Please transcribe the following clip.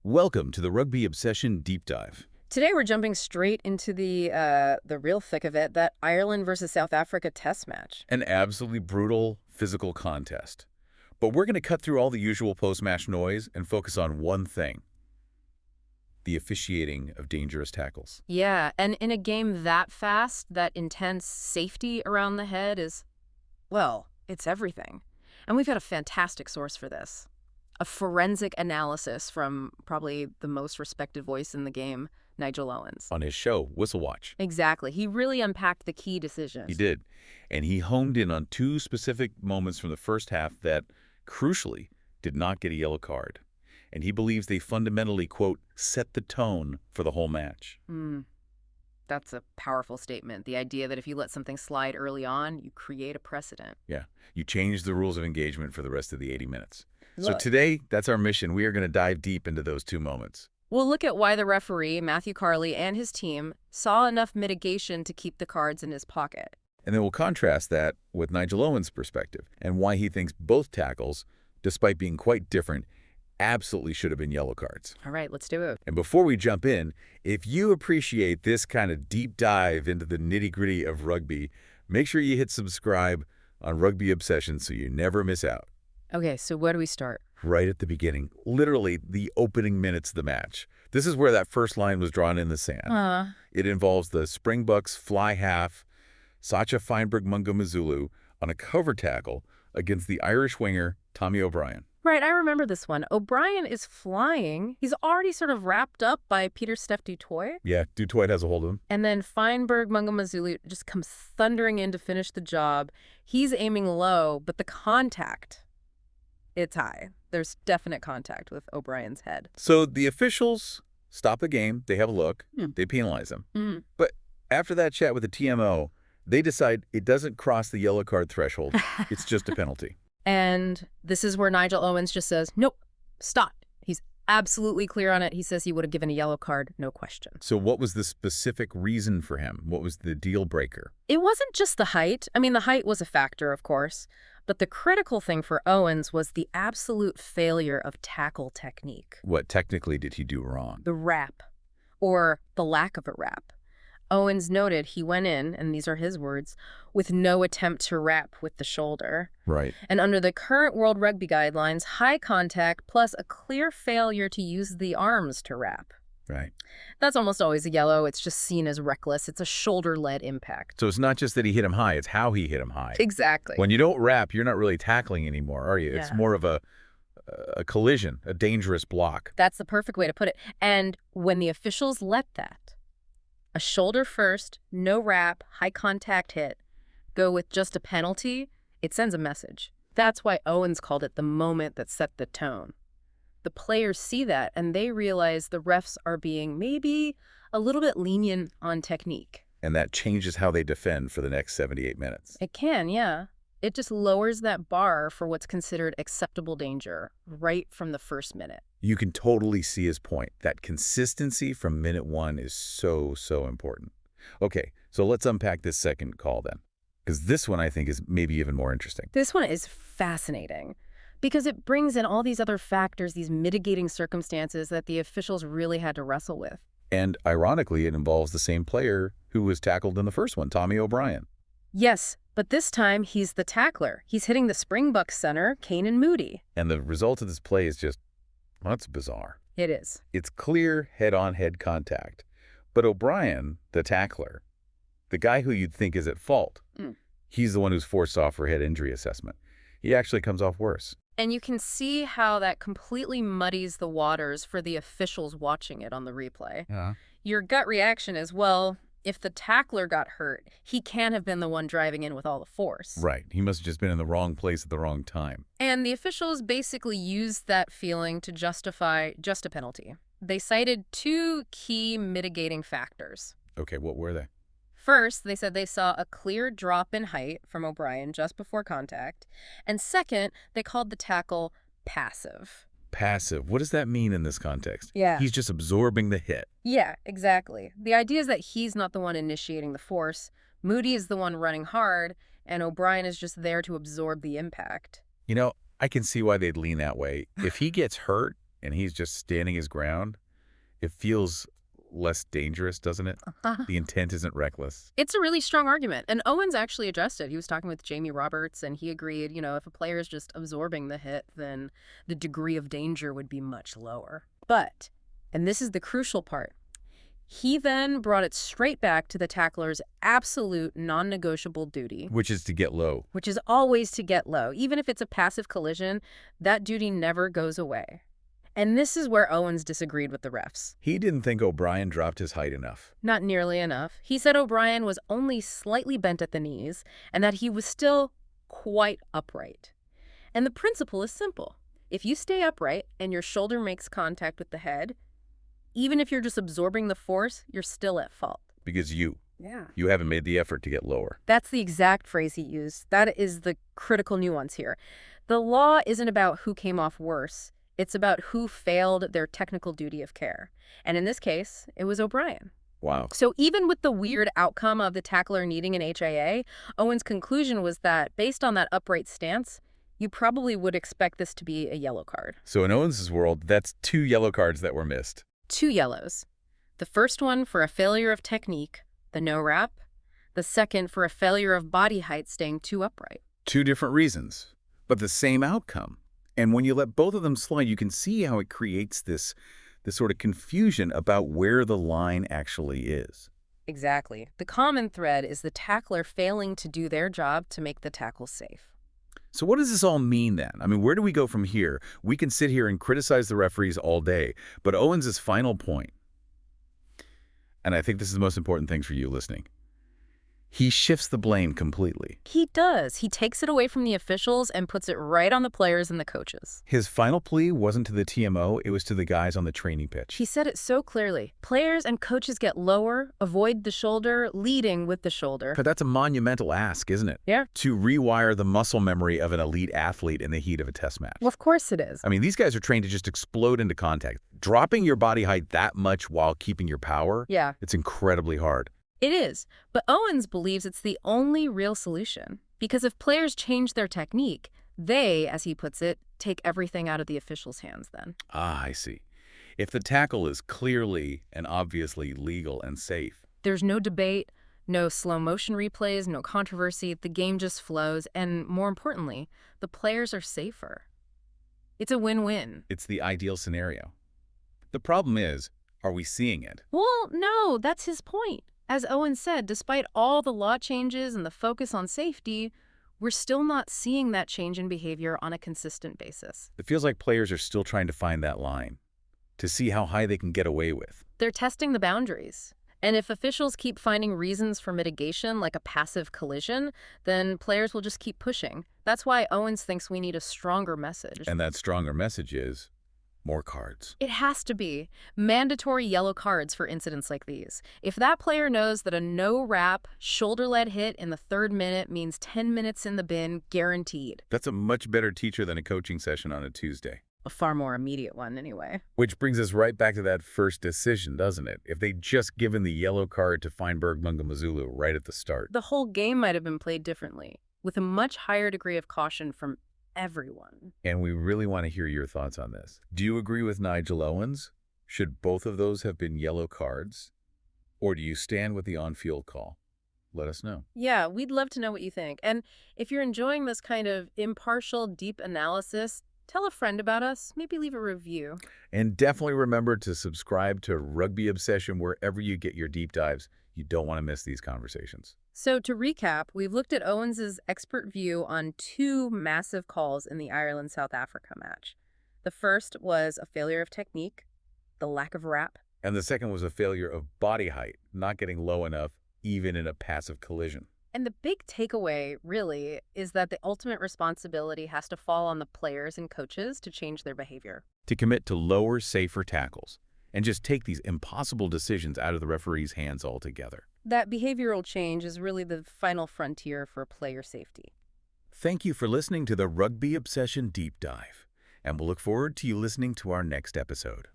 Welcome to the Rugby Obsession Deep Dive. Today we're jumping straight into the real thick of it, that Ireland versus South Africa test match. An absolutely brutal physical contest. But we're going to cut through all the usual post-match noise and focus on one thing: the officiating of dangerous tackles. Yeah, and in a game that fast, that intense, safety around the head is, well, it's everything. And we've got a fantastic source for this. A forensic analysis from probably the most respected voice in the game, Nigel Owens. On his show, Whistle Watch. Exactly. He really unpacked the key decisions. He did. And he honed in on two specific moments from the first half that, crucially, did not get a yellow card. And he believes they fundamentally, quote, set the tone for the whole match. That's a powerful statement. The idea that if you let something slide early on, you create a precedent. Yeah. You change the rules of engagement for the rest of the 80 minutes. So Look. today, that's our mission. We are going to dive deep into those two moments. We'll look at why the referee, Matthew Carley, and his team saw enough mitigation to keep the cards in his pocket. And then we'll contrast that with Nigel Owens' perspective and why he thinks both tackles, despite being quite different, absolutely should have been yellow cards. All right, let's do it. And before we jump in, if you appreciate this kind of deep dive into the nitty-gritty of rugby, make sure you hit subscribe on Rugby Obsession so you never miss out. Okay, so where do we start? Right at the beginning, literally the opening minutes of the match. This is where that first line was drawn in the sand. It involves the Springboks fly half, Sacha Feinberg-Mngomezulu, on a cover tackle against the Irish winger, Tommy O'Brien. Right, I remember this one. O'Brien is flying. He's already sort of wrapped up by Pieter-Steph du Toit. Yeah, du Toit has a hold of him. And then Feinberg-Mngomezulu just comes thundering in to finish the job. He's aiming low, but the contact, it's high. There's definite contact with O'Brien's head. So the officials stop the game. They have a look. They penalize him. But after that chat with the TMO, they decide it doesn't cross the yellow card threshold. It's just a penalty. And this is where Nigel Owens just says, nope, stop. He's absolutely clear on it. He says he would have given a yellow card, no question. So what was the specific reason for him? What was the deal breaker? It wasn't just the height. I mean, the height was a factor, of course. But the critical thing for Owens was the absolute failure of tackle technique. What technically did he do wrong? The wrap, or the lack of a wrap. Owens noted he went in, and these are his words, with no attempt to wrap with the shoulder. Right. And under the current World Rugby guidelines, high contact plus a clear failure to use the arms to wrap. Right. That's almost always a yellow. It's just seen as reckless. It's a shoulder-led impact. So it's not just that he hit him high, it's how he hit him high. Exactly. When you don't wrap, you're not really tackling anymore, are you? Yeah. It's more of a collision, a dangerous block. That's the perfect way to put it. And when the officials let that, a shoulder first, no wrap, high contact hit, go with just a penalty, it sends a message. That's why Owens called it the moment that set the tone. The players see that and they realize the refs are being maybe a little bit lenient on technique. And that changes how they defend for the next 78 minutes. It can, yeah. It just lowers that bar for what's considered acceptable danger right from the first minute. You can totally see his point. That consistency from minute one is so important. Okay, so let's unpack this second call then, because this one I think is maybe even more interesting. This one is fascinating because it brings in all these other factors, these mitigating circumstances that the officials really had to wrestle with. And ironically, it involves the same player who was tackled in the first one, Tommy O'Brien. Yes, but this time he's the tackler. He's hitting the Springboks center, Canan Moodie. And the result of this play is just, well, it's bizarre. It is. It's clear head-on-head contact. But O'Brien, the tackler, the guy who you'd think is at fault, he's the one who's forced off for head injury assessment. He actually comes off worse. And you can see how that completely muddies the waters for the officials watching it on the replay. Yeah. Your gut reaction is, well, if the tackler got hurt, he can't have been the one driving in with all the force. Right. He must have just been in the wrong place at the wrong time. And the officials basically used that feeling to justify just a penalty. They cited two key mitigating factors. Okay, what were they? First, they said they saw a clear drop in height from O'Brien just before contact. And second, they called the tackle passive. Passive. What does that mean in this context? Yeah. He's just absorbing the hit. Yeah, exactly. The idea is that he's not the one initiating the force. Moodie is the one running hard, and O'Brien is just there to absorb the impact. You know, I can see why they'd lean that way. If he gets hurt and he's just standing his ground, it feels less dangerous, doesn't it? The intent isn't reckless. It's a really strong argument, and Owens actually addressed it. He was talking with Jamie Roberts, and he agreed, if a player is just absorbing the hit, then the degree of danger would be much lower. But, and this is the crucial part, he then brought it straight back to the tackler's absolute non-negotiable duty. Which is to get low. Which is always to get low. Even if it's a passive collision, that duty never goes away. And this is where Owens disagreed with the refs. He didn't think O'Brien dropped his height enough. Not nearly enough. He said O'Brien was only slightly bent at the knees and that he was still quite upright. And the principle is simple. If you stay upright and your shoulder makes contact with the head, even if you're just absorbing the force, you're still at fault. Because you haven't made the effort to get lower. That's the exact phrase he used. That is the critical nuance here. The law isn't about who came off worse. It's about who failed their technical duty of care. And in this case, it was O'Brien. Wow. So even with the weird outcome of the tackler needing an HIA, Owens' conclusion was that based on that upright stance, you probably would expect this to be a yellow card. So in Owens' world, that's 2 yellow cards that were missed. 2 yellows. The first one for a failure of technique, the no wrap. The second for a failure of body height staying too upright. 2 different reasons, but the same outcome. And when you let both of them slide, you can see how it creates this sort of confusion about where the line actually is. Exactly. The common thread is the tackler failing to do their job to make the tackle safe. So what does this all mean then? I mean, where do we go from here? We can sit here and criticize the referees all day, but Owens' final point, and I think this is the most important thing for you listening, he shifts the blame completely. He does. He takes it away from the officials and puts it right on the players and the coaches. His final plea wasn't to the TMO, it was to the guys on the training pitch. He said it so clearly. Players and coaches get lower, avoid the shoulder, leading with the shoulder. But that's a monumental ask, isn't it? Yeah. To rewire the muscle memory of an elite athlete in the heat of a test match. Well, of course it is. I mean, these guys are trained to just explode into contact. Dropping your body height that much while keeping your power, it's incredibly hard. It is, but Owens believes it's the only real solution. Because if players change their technique, they, as he puts it, take everything out of the officials' hands then. Ah, I see. If the tackle is clearly and obviously legal and safe. There's no debate, no slow motion replays, no controversy. The game just flows, and more importantly, the players are safer. It's a win-win. It's the ideal scenario. The problem is, are we seeing it? Well, no, that's his point. As Owen said, despite all the law changes and the focus on safety, we're still not seeing that change in behavior on a consistent basis. It feels like players are still trying to find that line, to see how high they can get away with. They're testing the boundaries. And if officials keep finding reasons for mitigation, like a passive collision, then players will just keep pushing. That's why Owens thinks we need a stronger message. And that stronger message is more cards. It has to be. Mandatory yellow cards for incidents like these. If that player knows that a no-wrap, shoulder-led hit in the 3rd minute means 10 minutes in the bin, guaranteed. That's a much better teacher than a coaching session on a Tuesday. A far more immediate one, anyway. Which brings us right back to that first decision, doesn't it? If they'd just given the yellow card to Feinberg-Mngomezulu right at the start. The whole game might have been played differently, with a much higher degree of caution from everyone. And we really want to hear your thoughts on this. Do you agree with Nigel Owens? Should both of those have been yellow cards? Or do you stand with the on-field call? Let us know. Yeah, we'd love to know what you think. And if you're enjoying this kind of impartial, deep analysis, tell a friend about us. Maybe leave a review. And definitely remember to subscribe to Rugby Obsession wherever you get your deep dives. You don't want to miss these conversations. So to recap, we've looked at Owens' expert view on 2 massive calls in the Ireland-South Africa match. The first was a failure of technique, the lack of wrap. And the second was a failure of body height, not getting low enough, even in a passive collision. And the big takeaway, really, is that the ultimate responsibility has to fall on the players and coaches to change their behavior. To commit to lower, safer tackles, and just take these impossible decisions out of the referee's hands altogether. That behavioral change is really the final frontier for player safety. Thank you for listening to the Rugby Obsession Deep Dive, and we'll look forward to you listening to our next episode.